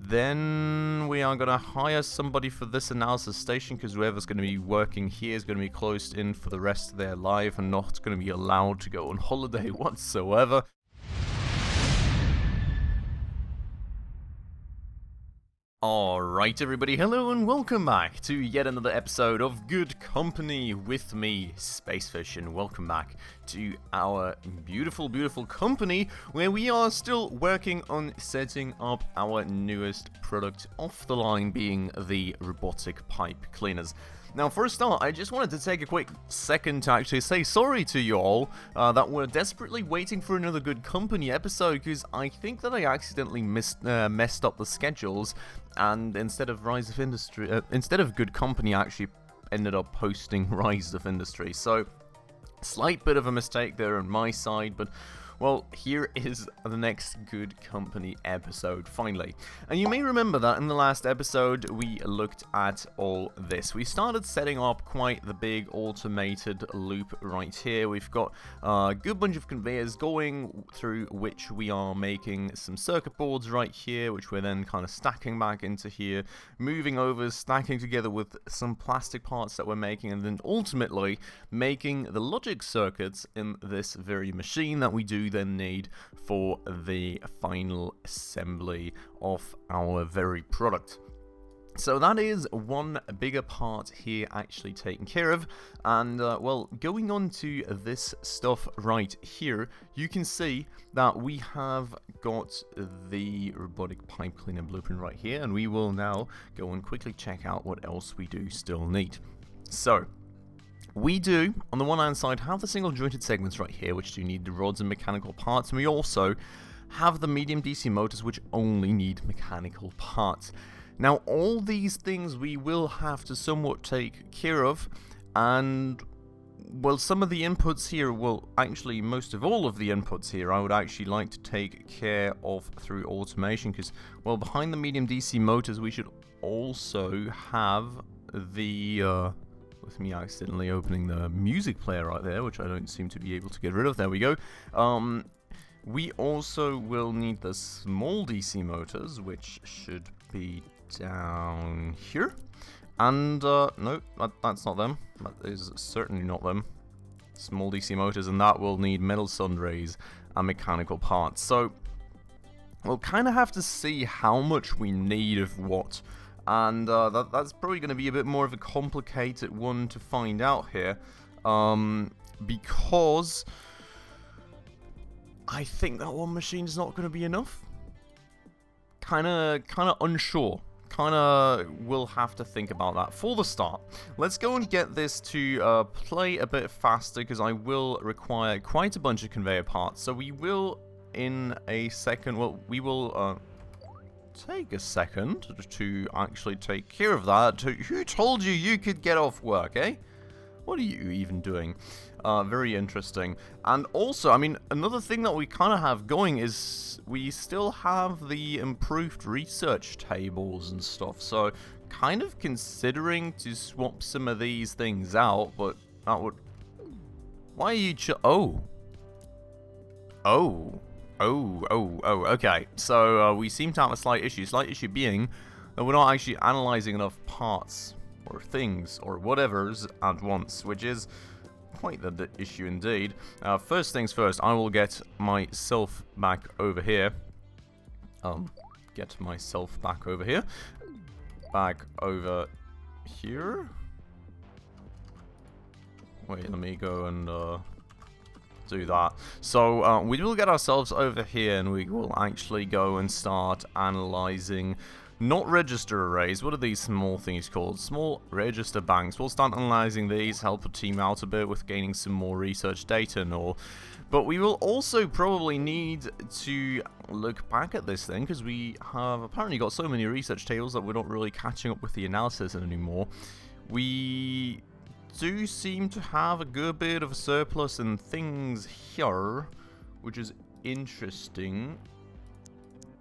Then we are going to hire somebody for this analysis station, because whoever's going to be working here is going to be closed in for the rest of their life and not going to be allowed to go on holiday whatsoever. Alright everybody, hello and welcome back to yet another episode of Good Company with me, Spacefish, and welcome back to our beautiful, beautiful company where we are still working on setting up our newest product off the line, being the robotic pipe cleaners. Now, for a start, I just wanted to take a quick second to actually say sorry to you all that we're desperately waiting for another Good Company episode, because I think that I accidentally messed up the schedules, and instead of Good Company, I actually ended up posting Rise of Industry. So, slight bit of a mistake there on my side, but well, here is the next Good Company episode, finally. And you may remember that in the last episode, we looked at all this. We started setting up quite the big automated loop right here. We've got a good bunch of conveyors going through which we are making some circuit boards right here, which we're then kind of stacking back into here, moving over, stacking together with some plastic parts that we're making, and then ultimately making the logic circuits in this very machine that we do then need for the final assembly of our very product. So that is one bigger part here actually taken care of, and well, going on to this stuff right here, you can see that we have got the robotic pipe cleaner blueprint right here, and we will now go and quickly check out what else we do still need. So we do, on the one hand side, have the single jointed segments right here, which do need the rods and mechanical parts, and we also have the medium DC motors, which only need mechanical parts. Now, all these things we will have to somewhat take care of, and well, some of the inputs here, well, actually, most of all of the inputs here, I would actually like to take care of through automation, because, well, behind the medium DC motors, we should also have the, with me accidentally opening the music player right there, which I don't seem to be able to get rid of. There we go. We also will need the small DC motors, which should be down here. And, no, that's not them. That is certainly not them. Small DC motors, and that will need metal sunrays and mechanical parts. So, we'll kind of have to see how much we need of what. And that's probably going to be a bit more of a complicated one to find out here, because I think that one machine is not going to be enough. Kind of unsure. We'll have to think about that. For the start, let's go and get this to play a bit faster, because I will require quite a bunch of conveyor parts. So we will, in a second, well, we will take a second to actually take care of that. Who told you you could get off work, eh? What are you even doing? Very interesting. And also, I mean, another thing that we kind of have going is we still have the improved research tables and stuff. So, kind of considering to swap some of these things out, but that would... Why are you okay. So, we seem to have a slight issue. Slight issue being that we're not actually analyzing enough parts or things or whatevers at once, which is quite the issue indeed. First things first, I will get myself back over here. Back over here. Wait, let me go and do that. So we will get ourselves over here, and we will actually go and start analyzing, not register arrays. What are these small things called? Small register banks. We'll start analyzing these, help a team out a bit with gaining some more research data and all. But we will also probably need to look back at this thing, because we have apparently got so many research tables that we're not really catching up with the analysis anymore. We do seem to have a good bit of a surplus in things here, which is interesting.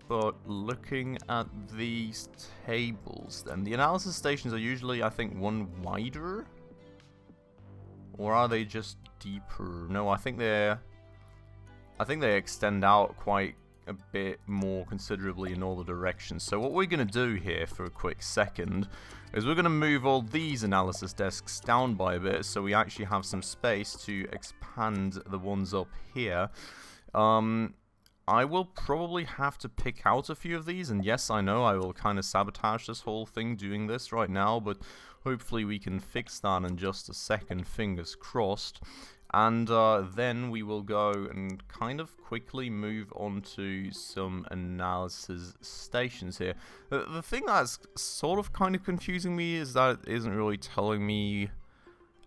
But looking at these tables, then the analysis stations are usually, I think, one wider, or are they just deeper? No, I think they extend out quite a bit more considerably in all the directions. So what we're going to do here for a quick second is we're going to move all these analysis desks down by a bit so we actually have some space to expand the ones up here. I will probably have to pick out a few of these, and yes, I know I will kind of sabotage this whole thing doing this right now, but hopefully we can fix that in just a second, fingers crossed. And then we will go and kind of quickly move on to some analysis stations here. The thing that's sort of kind of confusing me is that it isn't really telling me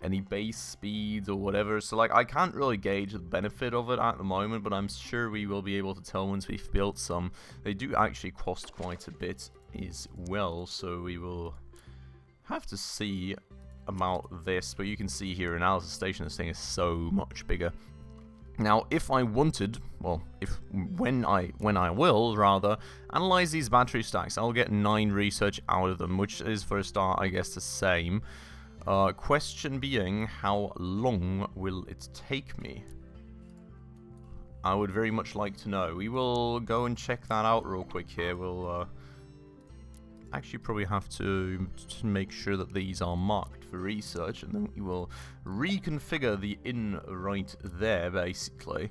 any base speeds or whatever. So like I can't really gauge the benefit of it at the moment, but I'm sure we will be able to tell once we've built some. They do actually cost quite a bit as well, so we will have to see about this, but you can see here analysis station, this thing is so much bigger. Now if I wanted, well, when I will rather analyze these battery stacks, I'll get 9 research out of them, which is for a start I guess the same. Question being, how long will it take me? I would very much like to know. We will go and check that out real quick here. We'll actually probably have to make sure that these are marked for research, and then we will reconfigure the in right there basically,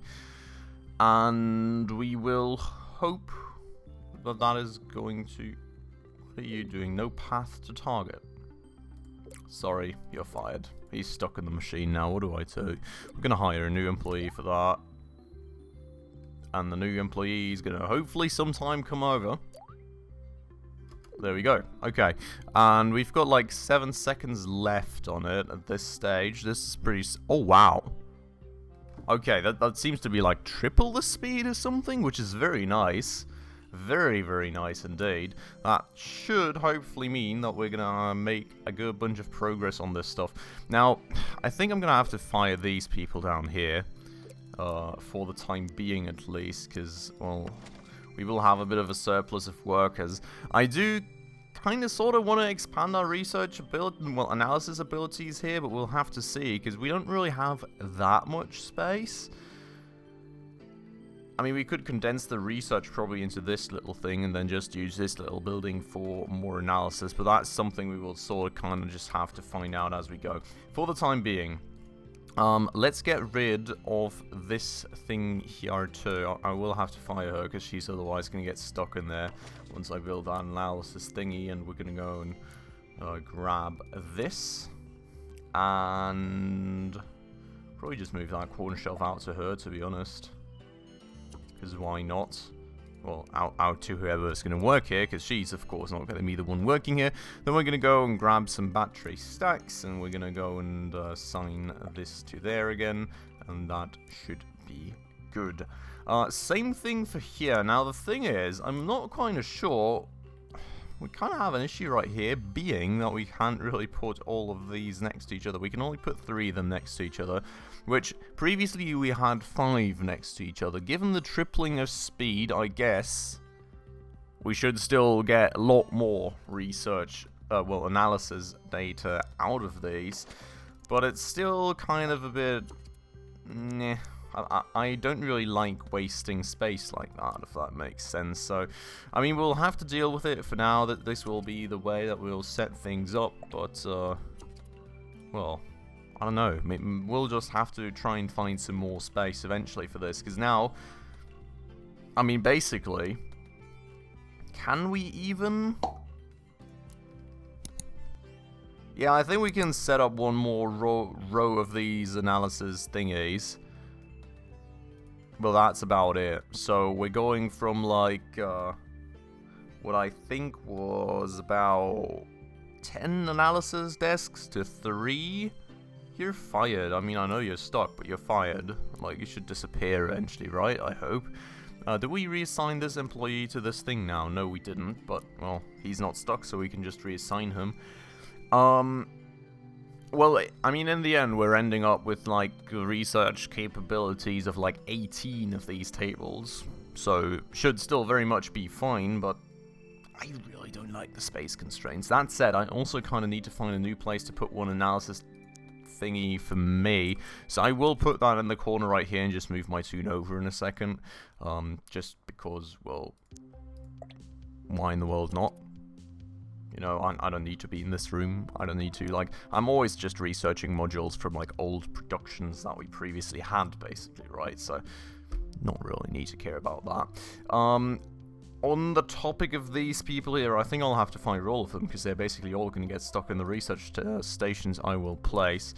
and we will hope that that is going to... What are you doing? No path to target. Sorry, you're fired. He's stuck in the machine now. What do I do? We're gonna hire a new employee for that, and the new employee is gonna hopefully sometime come over. There we go. Okay, and we've got like 7 seconds left on it at this stage. This is pretty... Oh, wow. Okay, that seems to be like triple the speed or something, which is very nice. Very, very nice indeed. That should hopefully mean that we're gonna make a good bunch of progress on this stuff. Now, I think I'm gonna have to fire these people down here, for the time being at least, because, well... we will have a bit of a surplus of workers. I do kind of sort of want to expand our research ability, well, analysis abilities here, but we'll have to see, because we don't really have that much space. I mean, we could condense the research probably into this little thing and then just use this little building for more analysis, but that's something we will sort of kind of just have to find out as we go. For the time being, let's get rid of this thing here too. I will have to fire her because she's otherwise going to get stuck in there once I build that analysis thingy, and we're going to go and grab this and probably just move that corner shelf out to her, to be honest, because why not? Well, out to whoever's going to work here, because she's, of course, not going to be the one working here. Then we're going to go and grab some battery stacks, and we're going to go and assign this to there again, and that should be good. Same thing for here. Now, the thing is, I'm not kind of sure... We kind of have an issue right here, being that we can't really put all of these next to each other. We can only put 3 of them next to each other, which previously we had 5 next to each other. Given the tripling of speed, I guess we should still get a lot more research, well, analysis data out of these, but it's still kind of a bit... Meh. I don't really like wasting space like that, if that makes sense. So, I mean, we'll have to deal with it for now. That this will be the way that we'll set things up. But, well, I don't know. We'll just have to try and find some more space eventually for this. Because now, I mean, basically, can we even... Yeah, I think we can set up one more row of these analysis thingies. Well, that's about it. So we're going from like what I think was about 10 analysis desks to 3. You're fired. I mean, I know you're stuck, but you're fired. Like, you should disappear eventually, right? I hope. Did we reassign this employee to this thing now? No, we didn't. But, well, he's not stuck, so we can just reassign him. Well, I mean, in the end, we're ending up with, like, research capabilities of, like, 18 of these tables. So, should still very much be fine, but I really don't like the space constraints. That said, I also kind of need to find a new place to put one analysis thingy for me. So I will put that in the corner right here and just move my tune over in a second. Just because, well, why in the world not? You know, I don't need to be in this room. I don't need to, like, I'm always just researching modules from, like, old productions that we previously had, basically, right? So, not really need to care about that. On the topic of these people here, I think I'll have to fire all of them, because they're basically all going to get stuck in the research stations I will place.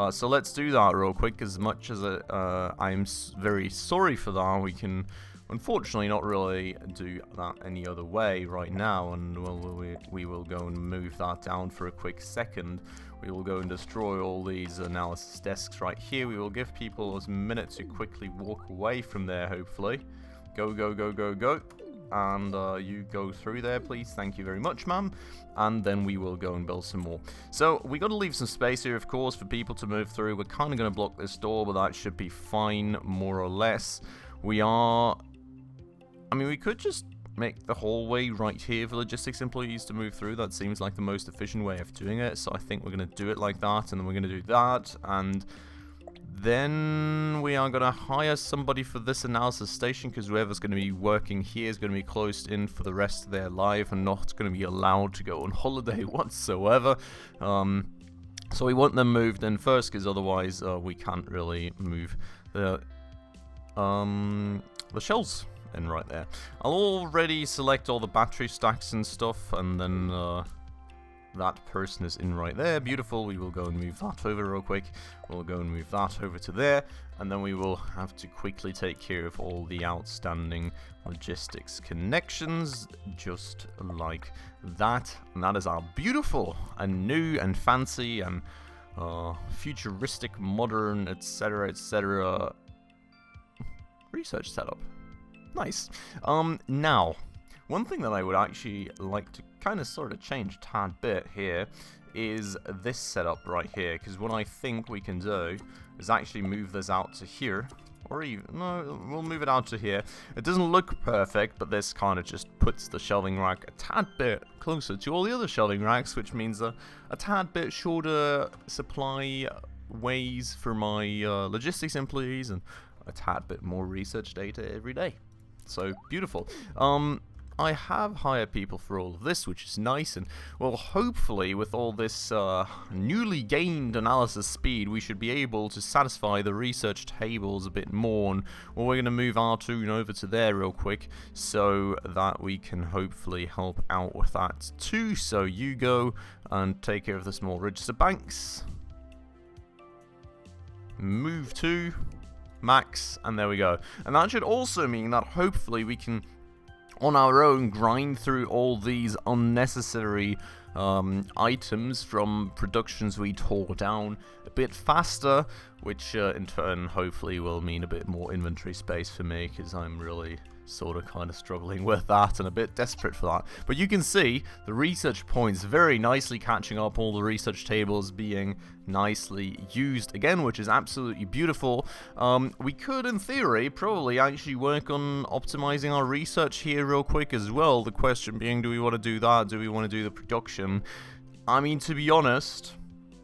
So let's do that real quick. As much as I'm very sorry for that, we can unfortunately not really do that any other way right now, and we will go and move that down for a quick second. We will go and destroy all these analysis desks right here. We will give people a minute to quickly walk away from there, hopefully. Go, go, go, go, go. And you go through there, please. Thank you very much, ma'am. And then we will go and build some more. So we got to leave some space here, of course, for people to move through. We're kind of going to block this door, but that should be fine, more or less. I mean, we could just make the hallway right here for logistics employees to move through. That seems like the most efficient way of doing it. So I think we're going to do it like that, and then we're going to do that, and then we are going to hire somebody for this analysis station, because whoever's going to be working here is going to be closed in for the rest of their life and not going to be allowed to go on holiday whatsoever. So we want them moved in first, because otherwise we can't really move the shells in right there. I'll already select all the battery stacks and stuff, and then that person is in right there. Beautiful. We will go and move that over real quick. We'll go and move that over to there, and then we will have to quickly take care of all the outstanding logistics connections, just like that. And that is our beautiful and new and fancy and futuristic, modern, etc., research setup. Nice. Now, one thing that I would actually like to kind of sort of change a tad bit here is this setup right here, because what I think we can do is actually move this out to here, or even, no, we'll move it out to here. It doesn't look perfect, but this kind of just puts the shelving rack a tad bit closer to all the other shelving racks, which means a tad bit shorter supply ways for my logistics employees and a tad bit more research data every day. So, beautiful. I have hired people for all of this, which is nice, and, well, hopefully with all this newly gained analysis speed, we should be able to satisfy the research tables a bit more, and, well, we're going to move our tune over to there real quick, so that we can hopefully help out with that too. So you go and take care of the small register banks. Move to max, and there we go. And that should also mean that hopefully we can, on our own, grind through all these unnecessary items from productions we tore down a bit faster, which in turn hopefully will mean a bit more inventory space for me, because I'm really sort of kind of struggling with that and a bit desperate for that. But you can see the research points very nicely catching up, all the research tables being nicely used again, which is absolutely beautiful. We could, in theory, probably actually work on optimizing our research here real quick as well. The question being, do we want to do that? Do we want to do the production? I mean, to be honest,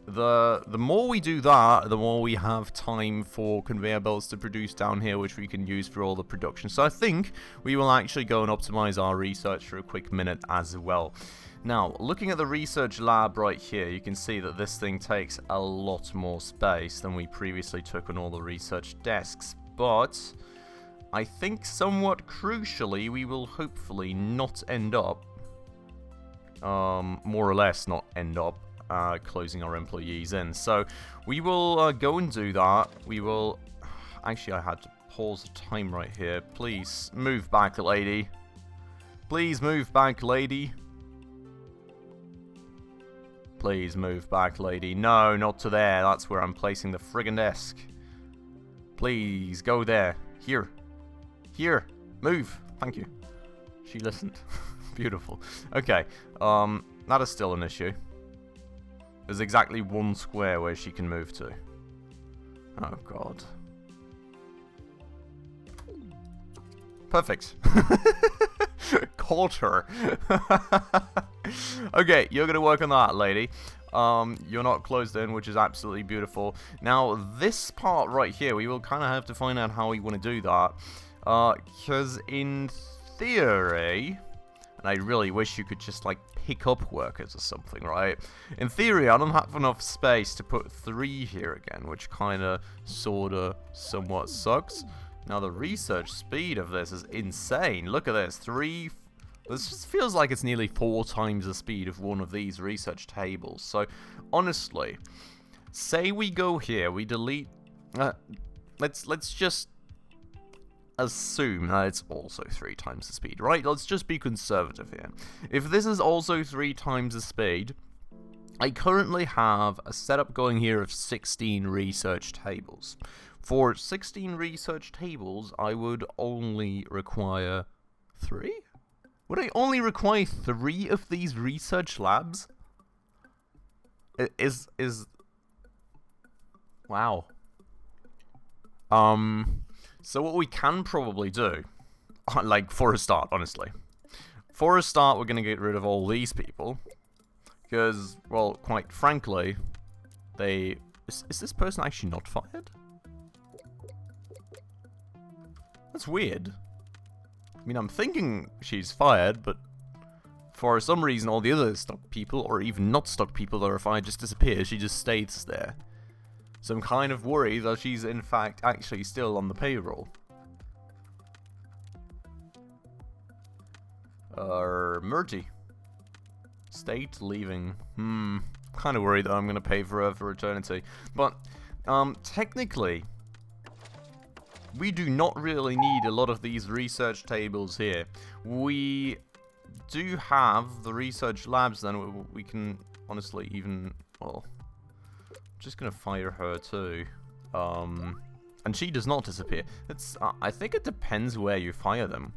the more we do that, the more we have time for conveyor belts to produce down here, which we can use for all the production. So I think we will actually go and optimize our research for a quick minute as well. Now, looking at the research lab right here, you can see that this thing takes a lot more space than we previously took on all the research desks, but I think somewhat crucially, we will hopefully not end up, more or less not end up, closing our employees in. So we will go and do that. We will, actually I had to pause the time right here. Please move back, lady. Please move back, lady. Please move back, lady. No, not to there. That's where I'm placing the friggin' desk. Please go there. Here. Here. Move. Thank you. She listened. Beautiful. Okay. That is still an issue. There's exactly one square where she can move to. Oh, God. Perfect. Caught her. Okay, you're going to work on that, lady. You're not closed in, which is absolutely beautiful. Now, this part right here, we will kind of have to find out how we want to do that. Because in theory, and I really wish you could just, like, pick up workers or something, right? In theory, I don't have enough space to put 3 here again, which kind of, sort of, somewhat sucks. Now, the research speed of this is insane. Look at this. 3... This just feels like it's nearly 4 times the speed of one of these research tables. So, honestly, say we go here, we delete... let's just assume that it's also 3 times the speed, right? Let's just be conservative here. If this is also 3 times the speed, I currently have a setup going here of 16 research tables. For 16 research tables, I would only require 3? Would I only require 3 of these research labs? Wow. So what we can probably do, like, for a start, honestly. For a start, we're going to get rid of all these people. Because, well, quite frankly, they... Is this person actually not fired? That's weird. I mean, I'm thinking she's fired, but for some reason all the other stuck people, or even not stuck people that are fired, just disappear. She just stays there. So I'm kind of worried that she's in fact actually still on the payroll. Murty. State leaving. Kind of worried that I'm going to pay for her for eternity. But, technically, we do not really need a lot of these research tables here. We do have the research labs, then we can honestly even, well, just gonna fire her too. And she does not disappear. It's, I think it depends where you fire them.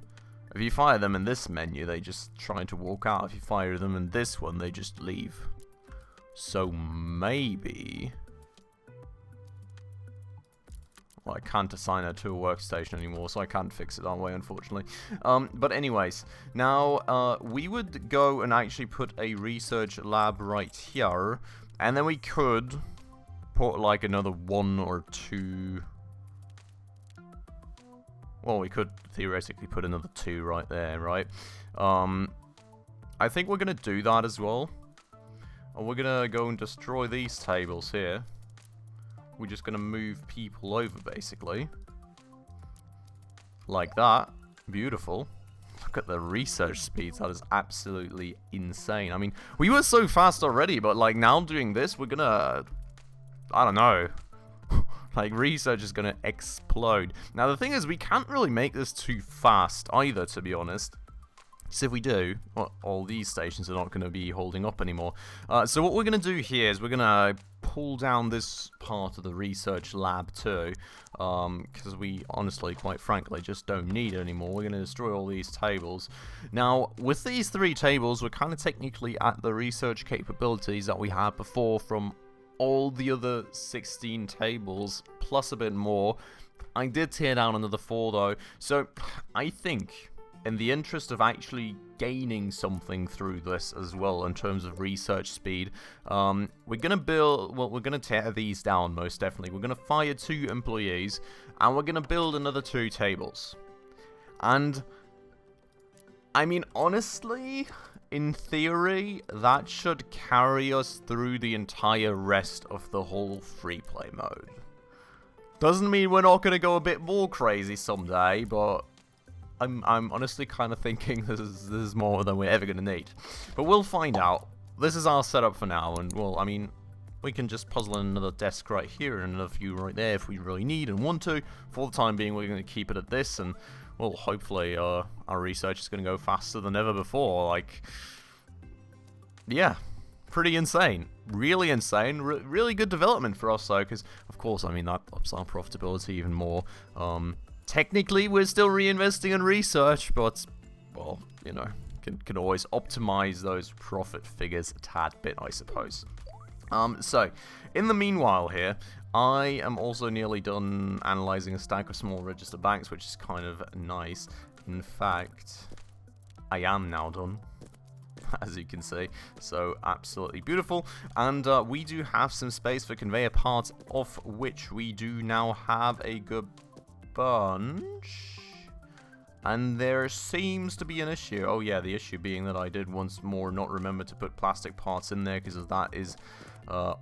If you fire them in this menu, they just try to walk out. If you fire them in this one, they just leave. So maybe... Well, I can't assign her to a workstation anymore, so I can't fix it that way, unfortunately. But anyways, now we would go and actually put a research lab right here, and then we could put like another 1 or 2... Well, we could theoretically put another 2 right there, right? I think we're going to do that as well. And we're going to go and destroy these tables here. We're just going to move people over, basically. Like that. Beautiful. Look at the research speeds. That is absolutely insane. I mean, we were so fast already, but like now doing this, we're going to... I don't know. Like, research is going to explode. Now, the thing is, we can't really make this too fast either, to be honest. So if we do, well, all these stations are not going to be holding up anymore. So what we're going to do here is we're going to pull down this part of the research lab too. Because we honestly, quite frankly, just don't need it anymore. We're going to destroy all these tables. Now, with these 3 tables, we're kind of technically at the research capabilities that we had before from all the other 16 tables, plus a bit more. I did tear down another 4 though, so I think in the interest of actually gaining something through this as well in terms of research speed, we're gonna build, well, we're gonna tear these down most definitely. We're gonna fire 2 employees, and we're gonna build another 2 tables. And I mean, honestly, in theory, that should carry us through the entire rest of the whole Freeplay mode. Doesn't mean we're not going to go a bit more crazy someday, but I'm honestly kind of thinking this is more than we're ever going to need. But we'll find out. This is our setup for now, and, well, I mean, we can just puzzle in another desk right here and another few right there if we really need and want to. For the time being, we're going to keep it at this, and... well, hopefully our research is going to go faster than ever before. Like, yeah, pretty insane. Really insane. Really good development for us, though, because, of course, I mean, that ups our profitability even more. Technically, we're still reinvesting in research, but, well, you know, can always optimize those profit figures a tad bit, I suppose. So, in the meanwhile here, I am also nearly done analyzing a stack of small register banks, which is kind of nice. In fact, I am now done. as you can see. So absolutely beautiful. And we do have some space for conveyor parts, of which we do now have a good bunch. And there seems to be an issue. Oh yeah, the issue being that I did once more not remember to put plastic parts in there, because that is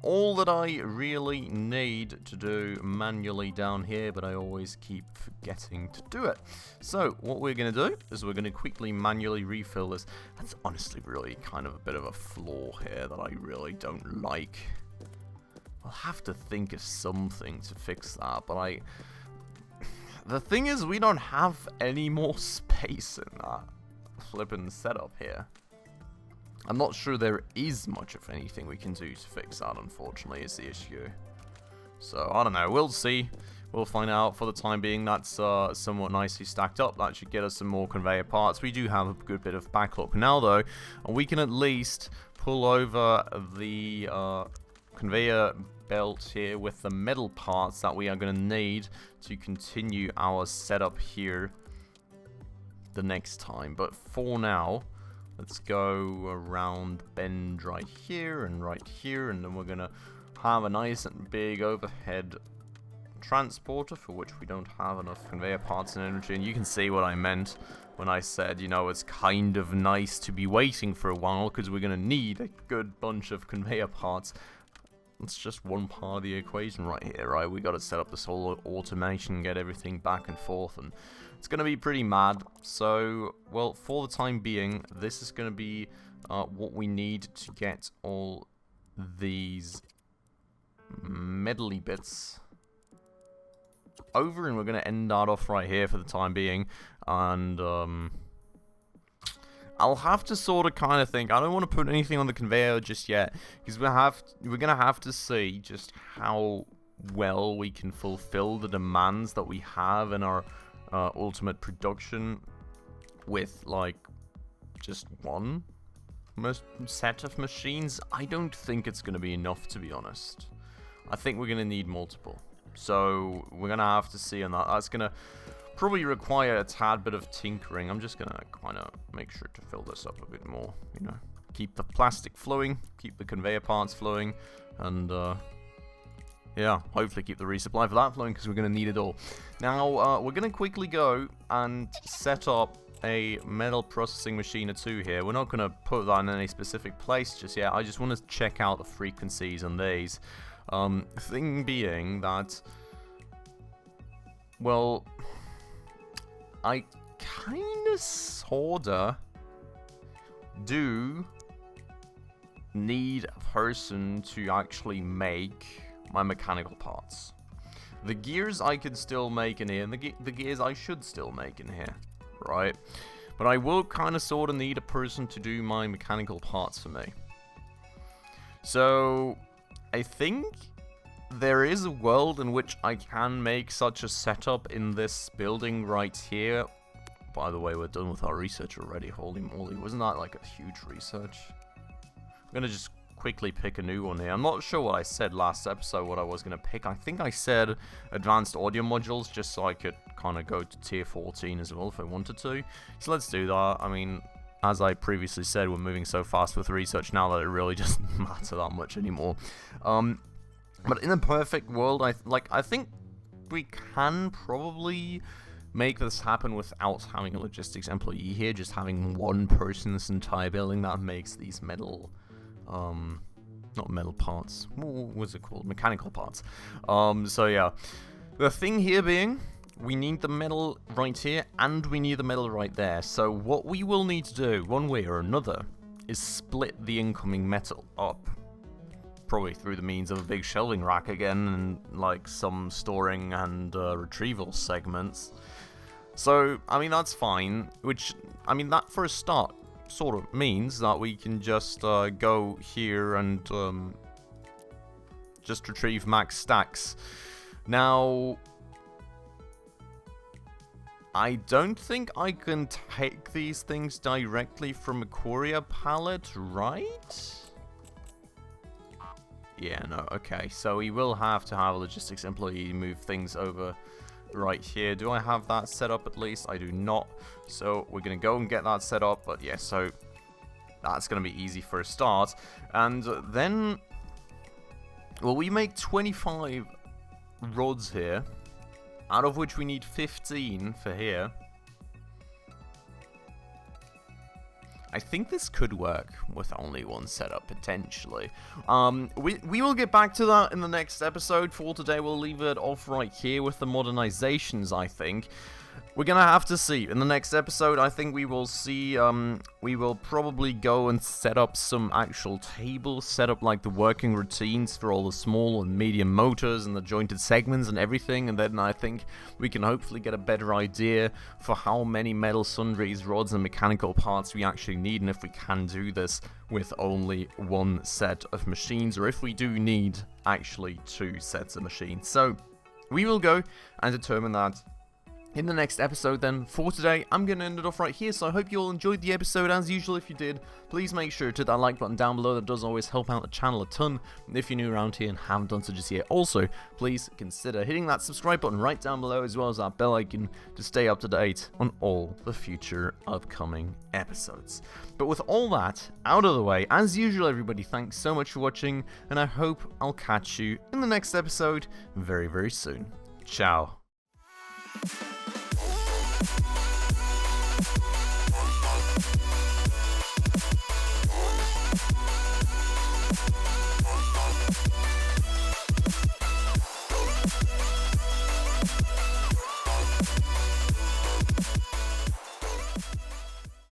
all that I really need to do manually down here, but I always keep forgetting to do it. So what we're going to do is we're going to quickly manually refill this. That's honestly really kind of a bit of a flaw here that I really don't like. I'll have to think of something to fix that, but the thing is, we don't have any more space in that flippin' setup here. I'm not sure there is much of anything we can do to fix that, unfortunately, is the issue. So, I don't know, we'll see. We'll find out. For the time being, that's somewhat nicely stacked up. That should get us some more conveyor parts. We do have a good bit of backlog now, though, and we can at least pull over the conveyor belt here with the metal parts that we are going to need to continue our setup here the next time. But for now, let's go around bend right here, and then we're going to have a nice and big overhead transporter, for which we don't have enough conveyor parts and energy. And you can see what I meant when I said, you know, it's kind of nice to be waiting for a while, because we're going to need a good bunch of conveyor parts. It's just one part of the equation right here, right? We got to set up this whole automation, get everything back and forth, and it's going to be pretty mad. So, well, for the time being, this is going to be what we need to get all these medley bits over, and we're going to end that off right here for the time being. And I'll have to sort of kind of think. I don't want to put anything on the conveyor just yet, because we're gonna have to see just how well we can fulfill the demands that we have in our ultimate production with like just one set of machines. I don't think it's gonna be enough, to be honest. I think we're gonna need multiple. So we're gonna have to see on that. That's gonna probably require a tad bit of tinkering. I'm just gonna kind of make sure to fill this up a bit more, you know, keep the plastic flowing, keep the conveyor parts flowing, and yeah, hopefully keep the resupply for that flowing, because we're gonna need it all. Now we're gonna quickly go and set up a metal processing machine or two here. We're not gonna put that in any specific place just yet. I just want to check out the frequencies on these. Thing being that, well, I kinda sorta do need a person to actually make my mechanical parts. The gears I could still make in here, and the gears I should still make in here, right? But I will kinda sorta need a person to do my mechanical parts for me. So, I think there is a world in which I can make such a setup in this building right here. By the way, we're done with our research already. Holy moly, wasn't that like a huge research? I'm gonna just quickly pick a new one here. I'm not sure what I said last episode, what I was gonna pick. I think I said advanced audio modules, just so I could kind of go to tier 14 as well if I wanted to. So let's do that. I mean, as I previously said, we're moving so fast with research now that it really doesn't matter that much anymore. But in a perfect world, I think we can probably make this happen without having a logistics employee here, just having one person in this entire building that makes these metal, not metal parts, what's it called, mechanical parts. So yeah, the thing here being, we need the metal right here, and we need the metal right there. So what we will need to do, one way or another, is split the incoming metal up. Probably through the means of a big shelving rack again, and like some storing and retrieval segments. So, I mean, that's fine. Which, I mean, that for a start sort of means that we can just go here and just retrieve max stacks. Now, I don't think I can take these things directly from a courier pallet, right? Yeah, no, okay. So we will have to have a logistics employee move things over right here. Do I have that set up at least? I do not. So we're going to go and get that set up. But yeah, so that's going to be easy for a start. And then, well, we make 25 rods here, out of which we need 15 for here. I think this could work with only one setup, potentially. We will get back to that in the next episode. For today, we'll leave it off right here with the modernizations, I think. We're gonna have to see. In the next episode, I think we will see, we will probably go and set up some actual tables, set up like the working routines for all the small and medium motors and the jointed segments and everything, and then I think we can hopefully get a better idea for how many metal sundries, rods and mechanical parts we actually need, and if we can do this with only one set of machines, or if we do need actually 2 sets of machines. So, we will go and determine that in the next episode. Then for today, I'm going to end it off right here, so I hope you all enjoyed the episode. As usual, if you did, please make sure to hit that like button down below. That does always help out the channel a ton. And if you're new around here and haven't done so just yet, also please consider hitting that subscribe button right down below, as well as that bell icon, to stay up to date on all the future upcoming episodes. But with all that out of the way, as usual, everybody, thanks so much for watching, and I hope I'll catch you in the next episode very, very soon. Ciao.